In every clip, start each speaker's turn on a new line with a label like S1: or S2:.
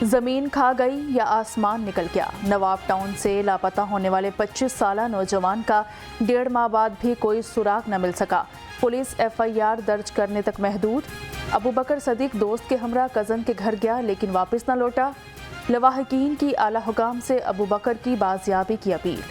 S1: जमीन खा गई या आसमान निकल गया। नवाब टाउन से लापता होने वाले 25 साल नौजवान का 1.5 माह बाद भी कोई सुराग न मिल सका। पुलिस FIR दर्ज करने तक महदूद। अबू बकर सदीक दोस्त के हमरा कज़न के घर गया लेकिन वापस न लौटा। लवाहकीन की आला हुकाम से अबू बकर की बाजियाबी की appeal.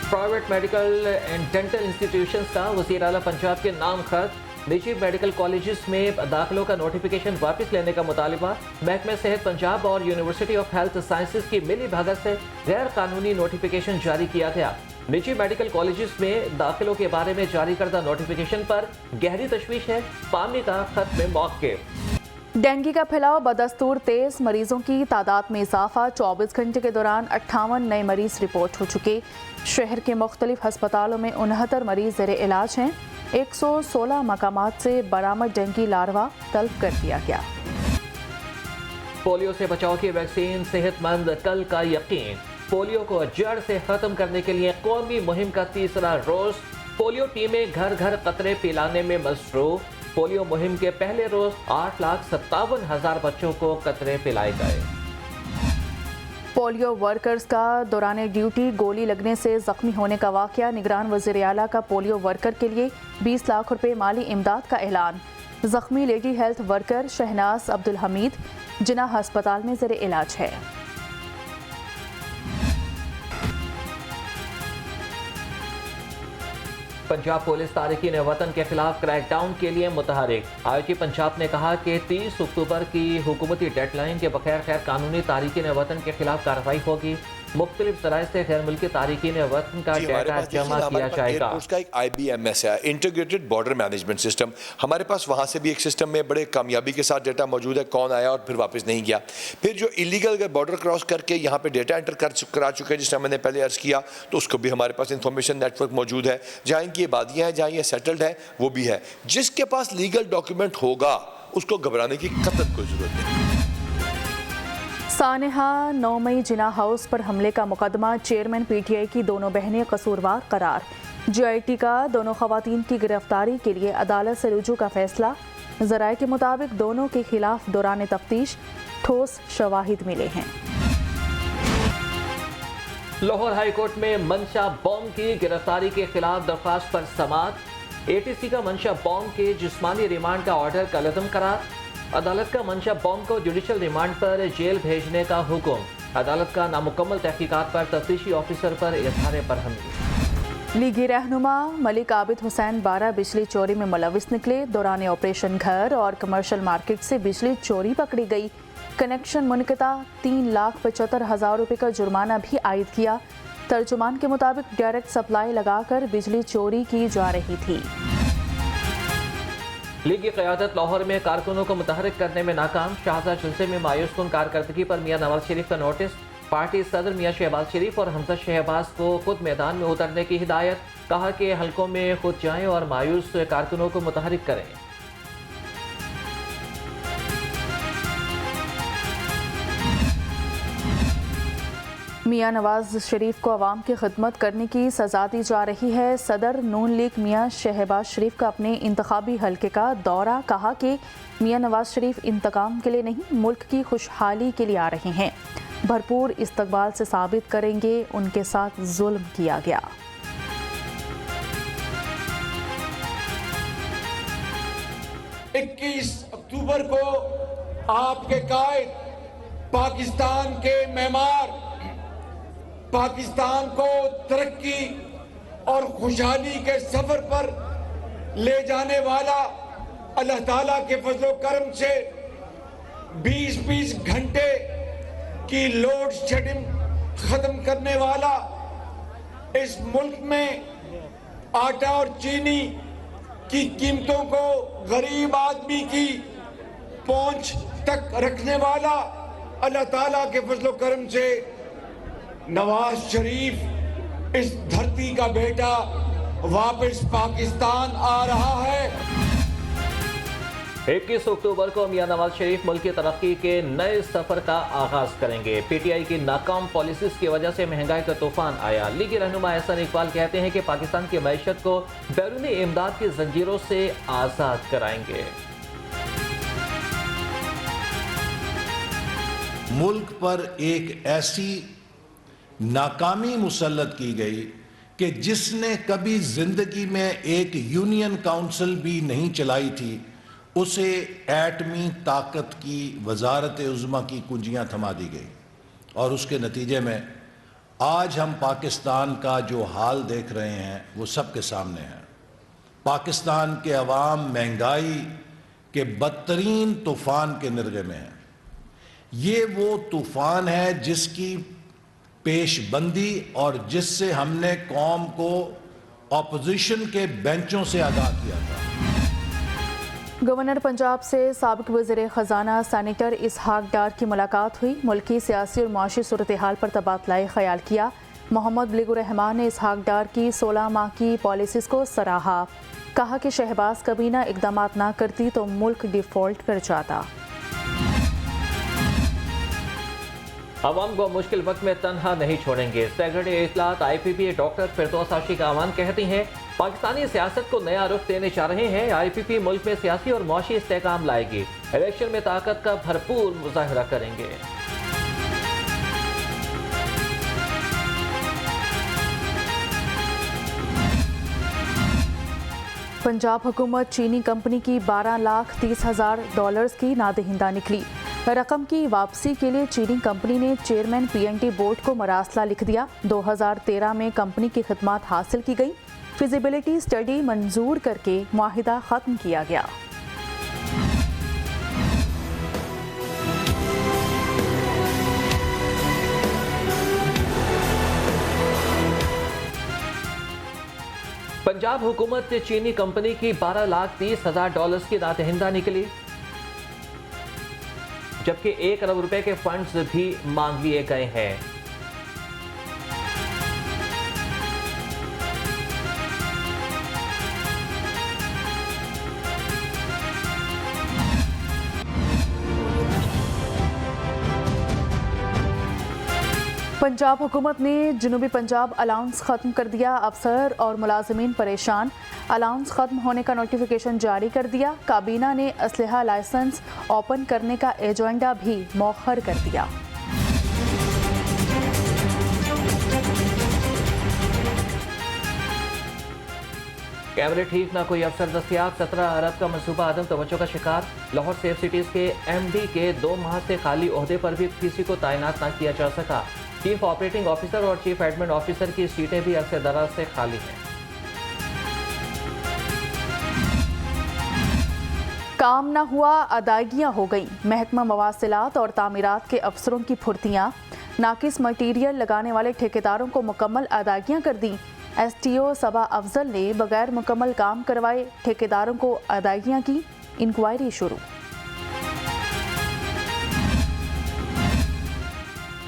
S2: Private medical and dental institutions का वज़ीर आला पंजाब के नाम खत। निजी मेडिकल कॉलेजेस में दाखिलों का नोटिफिकेशन वापस लेने का मुतालिबा। महकमे सेहत पंजाब और यूनिवर्सिटी ऑफ हेल्थ साइंसेज की मिली भगत से गैर कानूनी नोटिफिकेशन जारी किया गया। निजी मेडिकल कॉलेजेस में दाखिलों के बारे में जारी करदा नोटिफिकेशन पर गहरी तशवीश है। पामी का खत में मौके।
S1: डेंगू का फैलाव बदस्तूर तेज, मरीजों की तादाद में इजाफा। 24 घंटे के दौरान 58 नए मरीज रिपोर्ट हो चुके। शहर के मुख्तलिफ अस्पतालों में 69 मरीज ज़ेरे इलाज हैं। 116 मकामात से बरामद डेंगू लार्वा तलब कर दिया गया।
S2: पोलियो से बचाव की वैक्सीन, सेहतमंद कल का यकीन। पोलियो को जड़ से खत्म करने के लिए कौमी मुहिम का तीसरा रोज। पोलियो टीमें घर घर कतरे पिलाने में मसरूफ। पोलियो मुहिम के पहले रोज 8,57,000 बच्चों को कतरे पिलाए गए।
S1: पोलियो वर्कर्स का दौरान ड्यूटी गोली लगने से जख्मी होने का वाकया। निगरान वज़ीर आला का पोलियो वर्कर के लिए 20 लाख रुपए माली इमदाद का ऐलान। जख्मी lady health worker Shahnaz Abdul Hamid Jinnah अस्पताल में ज़ेरे इलाज है।
S2: पंजाब पुलिस तारिकीन वतन के खिलाफ क्रैकडाउन के लिए मुतहरिक। IG पंजाब ने कहा कि 30 अक्टूबर की हुकूमती डेडलाइन के बगैर गैर कानूनी तारिकीन वतन के खिलाफ कार्रवाई होगी। मुख्तलिफ ज़राए से गैर मुल्की तारिकीन वतन का डेटा जमा किया जाएगा।
S3: उसका एक IBMS है, इंटीग्रेटेड बॉर्डर मैनेजमेंट सिस्टम। हमारे पास वहाँ से भी एक सिस्टम में बड़े कामयाबी के साथ डेटा मौजूद है, कौन आया और फिर वापस नहीं गया। फिर जो इलीगल अगर बॉर्डर क्रॉस करके यहाँ पे डेटा एंटर करा चुके हैं, जिस तरह मैंने पहले अर्ज किया, तो उसको भी हमारे पास इंफॉर्मेशन नेटवर्क मौजूद है। जहाँ इनकी आबादियाँ हैं, जहाँ ये सेटल्ड है, वो भी है। जिसके पास लीगल डॉक्यूमेंट होगा उसको घबराने की कतई कोई जरूरत नहीं।
S1: सानेहा 9 मई जिना हाउस पर हमले का मुकदमा। चेयरमैन PTI की दोनों बहनें कसूरवार करार। GIT का दोनों खवातीन की गिरफ्तारी के लिए अदालत से रुजू का फैसला। ज़राए के मुताबिक दोनों के खिलाफ दौरान तफ्तीश ठोस शवाहिद मिले हैं।
S2: लाहौर हाई कोर्ट में मंशा बॉम्ब की गिरफ्तारी के खिलाफ दरख्वास्त पर समाअत। ATC का मंशा बॉम्ब के जिस्मानी रिमांड का ऑर्डर कलअदम करार। अदालत का मंशा बॉम्ब को जुडिशल रिमांड पर जेल भेजने का हुक्म। अदालत का नामुकम्मल तहकीकात पर तफ्तीशी ऑफिसर पर इजहार बरहमी।
S1: लीगी रहनुमा मलिक आबिद हुसैन 12 बिजली चोरी में मुलविस निकले। दौरान ऑपरेशन घर और कमर्शियल मार्केट से बिजली चोरी पकड़ी गई। कनेक्शन मुनक़ता, 3,75,000 रुपये का जुर्माना भी आयद किया। तर्जुमान के मुताबिक डायरेक्ट सप्लाई लगाकर बिजली चोरी की जा रही थी।
S2: लीग की क़यादत लाहौर में कारकुनों को मुतहरिक करने में नाकाम। शाहज़ाद जलसे में मायूस कुन कारकर्दगी पर मियां नवाज शरीफ का नोटिस। पार्टी सदर मियां शहबाज शरीफ और हमजा शहबाज को खुद मैदान में उतरने की हिदायत। कहा कि हल्कों में खुद जाएं और मायूस कारकुनों को मुतहरिक करें।
S1: मियां नवाज शरीफ को अवाम की खिदमत करने की सजा दी जा रही है। सदर नून लीग मियां शहबाज शरीफ का अपने इंतखाबी हल्के का दौरा। कहा कि मियां नवाज शरीफ इंतकाम के लिए नहीं, मुल्क की खुशहाली के लिए आ रहे हैं। भरपूर इस्तकबाल से साबित करेंगे उनके साथ जुल्म किया गया।
S4: अक्टूबर को आपके कायद, पाकिस्तान के मेमार, पाकिस्तान को तरक्की और खुशहाली के सफर पर ले जाने वाला, अल्लाह ताला के फजलो करम से 20-20 घंटे की लोड शेडिंग खत्म करने वाला, इस मुल्क में आटा और चीनी की कीमतों को गरीब आदमी की पहुंच तक रखने वाला, अल्लाह ताला के फजलो करम से नवाज शरीफ इस धरती का बेटा वापस पाकिस्तान आ रहा है।
S2: 21 अक्टूबर को मियां नवाज शरीफ मुल्क की तरक्की के नए सफर का आगाज करेंगे। PTI की नाकाम पॉलिसीज की वजह से महंगाई का तूफान आया। लीगी रहनुमा एहसन इकबाल कहते हैं कि पाकिस्तान की मईशत को बैरूनी इमदाद की जंजीरों से आजाद कराएंगे।
S5: मुल्क पर एक ऐसी नाकामी मुसल्लत की गई कि जिसने कभी जिंदगी में एक यूनियन काउंसिल भी नहीं चलाई थी, उसे एटमी ताकत की वजारत उज़्मा की कुंजियां थमा दी गई। और उसके नतीजे में आज हम पाकिस्तान का जो हाल देख रहे हैं वो सबके सामने है। पाकिस्तान के अवाम महंगाई के बदतरीन तूफान के निर्गे में है। ये वो तूफान है जिसकी पेशबंदी और जिससे हमने कौम को ऑपोजिशन के बेंचों से आगाह किया था।
S1: गवर्नर पंजाब से साबिक वज़ीर ख़जाना सेनेटर इसहाक डार की मुलाकात हुई। मुल्की सियासी और माशी सूरत हाल पर तबादला ख्याल किया। मोहम्मद बलीगुर रहमान ने इसहाक डार की 16 माह की पॉलिसीज़ को सराहा। कहा कि शहबाज कबीना इकदाम ना करती तो मुल्क डिफ़ॉल्ट कर जाता।
S2: अवाम को मुश्किल वक्त में तनहा नहीं छोड़ेंगे। सेक्रेटरी इत्तलात IPP डॉक्टर फिरदौस आशिक आमान कहती हैं, पाकिस्तानी सियासत को नया रुख देने जा रहे हैं। IPP मुल्क में सियासी और माशी इस्तेहकाम लाएगी। इलेक्शन में ताकत का भरपूर मुजाहिरा करेंगे।
S1: पंजाब हुकूमत चीनी कंपनी की $12,30,000 की नादहिंदा निकली। रकम की वापसी के लिए चीनी कंपनी ने चेयरमैन PNT बोर्ड को मरासला लिख दिया। 2013 में कंपनी की खिदमात हासिल की गई। फिजिबिलिटी स्टडी मंजूर करके मुआहिदा खत्म किया गया।
S2: पंजाब हुकूमत चीनी कंपनी की $12,30,000 की नादहिंदा निकली, जबकि 1 अरब रुपए के फंड्स भी मांग लिए गए हैं।
S1: पंजाब हुकूमत ने जनूबी पंजाब अलाउंस ख़त्म कर दिया। अफसर और मुलाजमीन परेशान। अलाउंस ख़त्म होने का नोटिफिकेशन जारी कर दिया। काबीना ने असलहा लाइसेंस ओपन करने का एजेंडा भी मौखर कर दिया।
S2: कैमरे ठीक ना कोई अफसर दस्तियाब। 17 अरब का मनसूबा आदम तवज्जो का शिकार। लाहौर सेफ सिटीज के MD के 2 माह से खाली ओहदे पर भी किसी को तैनात ना किया जा सका। चीफ ऑपरेटिंग ऑफिसर और चीफ एडमिन ऑफिसर की सीटें भी अरसे दराज से खाली हैं।
S1: काम न हुआ, अदायगियाँ हो गई। महकमा मवासिलात और तामीरात के अफसरों की फुर्तियाँ। नाकिस मटीरियल लगाने वाले ठेकेदारों को मुकम्मल अदायगियाँ कर दी। STO सबा अफजल ने बगैर मुकम्मल काम करवाए ठेकेदारों को अदायगियाँ की। इंक्वायरी शुरू।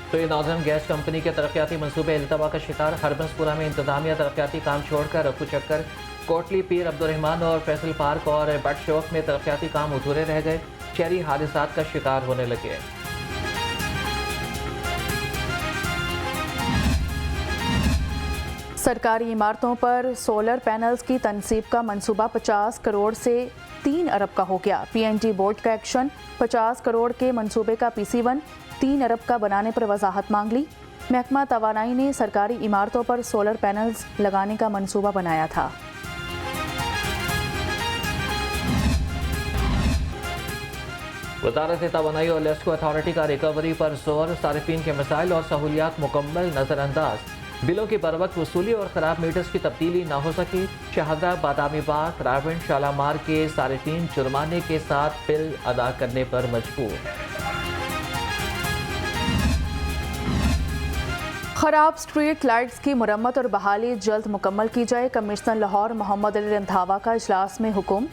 S2: तो ये नॉर्दर्न गैस कंपनी के तरक्याती मनसूबे इल्तवा का शिकार। हरबंसपुरा में इंतजामिया तरक्याती काम छोड़कर रफू चक्कर। कोटली, पीर अब्दुर्रहमान और फैसल पार्क और बट शौक में तरक्याती काम अधूरे रह गए। शहरी हादसात का शिकार होने लगे।
S1: सरकारी इमारतों पर सोलर पैनल्स की तनसीब का मंसूबा 50 करोड़ से 3 अरब का हो गया। PNT बोर्ड का एक्शन। 50 करोड़ के मंसूबे का PC1 3 अरब का बनाने पर वजाहत मांग ली। महकमा तवानाई ने सरकारी इमारतों पर सोलर पैनल्स लगाने का मंसूबा बनाया था।
S2: वजारत तवानाई और लेस्को अथॉरिटी का रिकवरी पर जोर। सारिफीन के मसाइल और सहूलियात मुकम्मल नज़रअंदाज। बिलों की बरवक्त वसूली और ख़राब मीटर्स की तब्दीली ना हो सकी। शाहदरा, बादामी बाग, रावण, शालामार के सारिफीन जुर्माने के साथ बिल अदा करने पर मजबूर।
S1: खराब स्ट्रीट लाइट्स की मुरम्मत और बहाली जल्द मुकम्मल की जाए। कमिश्नर लाहौर मोहम्मद अली रंधावा का इजलास में हुक्म।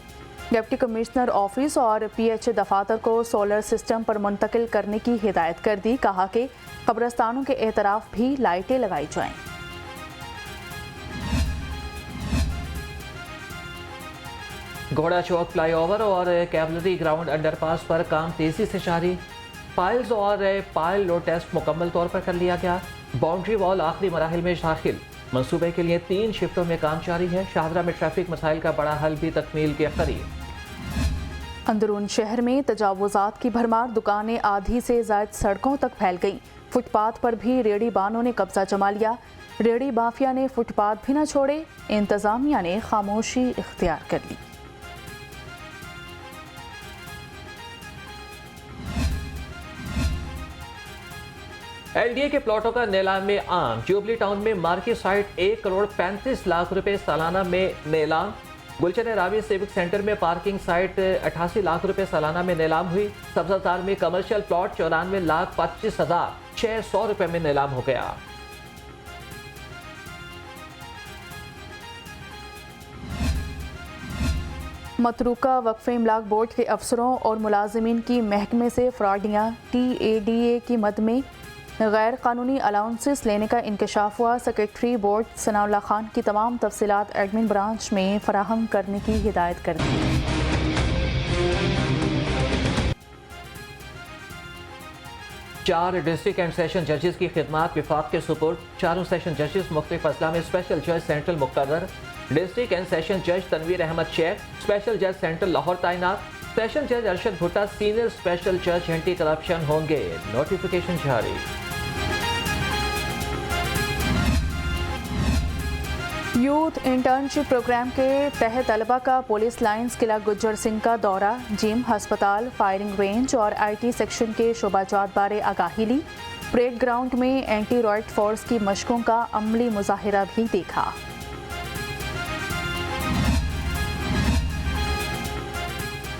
S1: डिप्टी कमिश्नर ऑफिस और PH दफातर को सोलर सिस्टम पर मुंतकिल करने की हिदायत कर दी। कहा कि कब्रस्तानों के एतराफ भी लाइटें लगाई जाएं।
S2: घोड़ा चौक फ्लाईओवर और कैवलरी ग्राउंड अंडरपास पर काम तेजी से जारी। पाइल्स और पाइल लोड टेस्ट मुकम्मल तौर पर कर लिया गया। बाउंड्री वॉल आखिरी मराहिल में दाखिल। मंसूबे के लिए 3 शिफ्टों में काम जारी है। शाहदरा में ट्रैफिक मसाइल का बड़ा हल भी तकमील के करीब।
S1: अंदरून शहर में तजावुजात की भरमार, दुकानें आधी से ज़ायद सड़कों तक फैल गईं। फुटपाथ पर भी रेहड़ी बानों ने कब्जा जमा लिया। रेहड़ी माफिया ने फुटपाथ भी न छोड़े, इंतजामिया ने खामोशी इख्तियार कर ली।
S2: एलडीए के प्लॉटों का नीलाम में आम। जुबली टाउन में मार्केट साइट 1 करोड़ 35 लाख रुपए सालाना में नीलाम। गुलशन रावी सिविक सेंटर में पार्किंग साइट 88 लाख रुपए सालाना में नीलाम हुई। सब्जाजार में कमर्शियल प्लॉट 94,25,600 रुपए में नीलाम हो गया।
S1: मतरूका वक्फ इमलाक बोर्ड के अफसरों और मुलाजिमीन की महकमे से फ्रॉडियाँ। TADA की मद में गैर कानूनी अलाउंसेस लेने का इंकशाफ हुआ। सेक्रेटरी बोर्ड सनाउल्लाह खान की तमाम तफसीलात एडमिन ब्रांच में फराहम करने की हिदायत कर दी।
S2: 4 डिस्ट्रिक्ट एंड सेशन जजेस की खिदमात विफाक के सुपुर्द। 4 सेशन जजेस मुख्तलिफ अजला में स्पेशल जज सेंट्रल मुक़र्रर। डिस्ट्रिक्ट एंड सेशन जज तनवीर अहमद शेख स्पेशल जज सेंट्रल लाहौर तैनात। सेशन जज अरशद भुट्टा सीनियर स्पेशल जज एंटी करप्शन होंगे। नोटिफिकेशन जारी।
S1: यूथ इंटर्नशिप प्रोग्राम के तहत तलबा का पुलिस लाइन्स किला गुज्जर सिंह का दौरा। जिम, हस्पताल, फायरिंग रेंज और IT सेक्शन के शोबाजात बारे आगाही ली। परेड ग्राउंड में एंटी रॉयट फोर्स की मशकों का अमली मुजाहिरा भी देखा।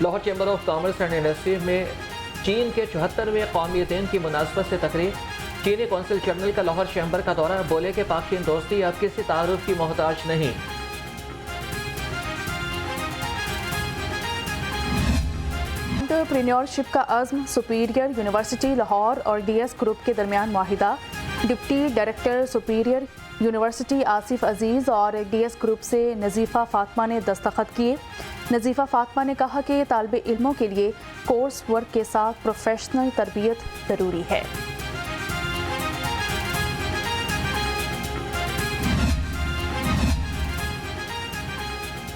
S2: Lahore chamber of commerce and industry में चीन के 74वें कौमी दिन की मुनासबत से तकरीब। चीनी कौंसिल जनरल का लाहौर चैम्बर का दौरा। बोले कि पाक चीन दोस्ती अब किसी तारुफ की मोहताज नहीं।
S1: एंटरप्रेन्योरशिप का अज़्म। सुपीरियर यूनिवर्सिटी लाहौर और DS ग्रुप के दरमियान माहिदा। Deputy director superior university Asif Aziz और DS ग्रुप से नज़ीफ़ा फातिमा ने दस्तखत किए। नज़ीफ़ा फातिमा ने कहा कि तालिबे इल्मों के लिए कोर्स वर्क के साथ प्रोफेशनल तरबियत ज़रूरी है।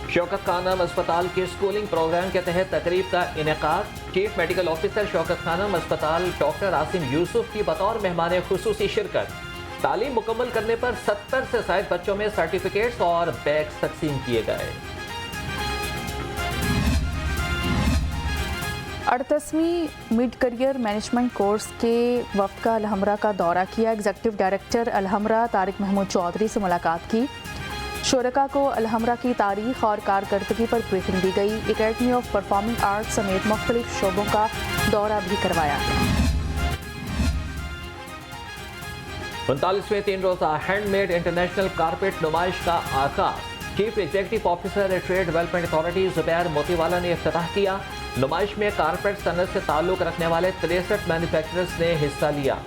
S2: शौकत खानम अस्पताल के स्कूलिंग प्रोग्राम के तहत तकरीब का इनेकाद। Chief medical officer Shaukat Khanum अस्पताल डॉक्टर आसिम यूसुफ की बतौर मेहमान खुसूसी शिरकत। तालीम मुकम्मल करने पर 70 से ज़ायद बच्चों में सर्टिफिकेट्स और बैग्स तकसीम किए गए।
S1: 38वीं मिड करियर मैनेजमेंट कोर्स के वफ्द का अलहमरा का दौरा किया। एग्जीक्यूटिव डायरेक्टर अलहमरा तारिक महमूद चौधरी से मुलाकात की। शुरका को अलहमरा की तारीख और कारकर्दगी पर ब्रीफिंग दी गई। एकेडमी ऑफ परफॉर्मिंग आर्ट्स समेत मुख्तलिफ शोबों का दौरा भी करवाया गया।
S2: 39वें 3 रोज़ा हैंडमेड इंटरनेशनल कारपेट नुमाइश का आगाज। Chief executive officer trade development authority Zubair Motiwala ने इफ्तिताह किया। नुमाइश में कारपेट सनत से ताल्लुक़ रखने वाले 63 मैन्युफैक्चरर्स ने हिस्सा लिया।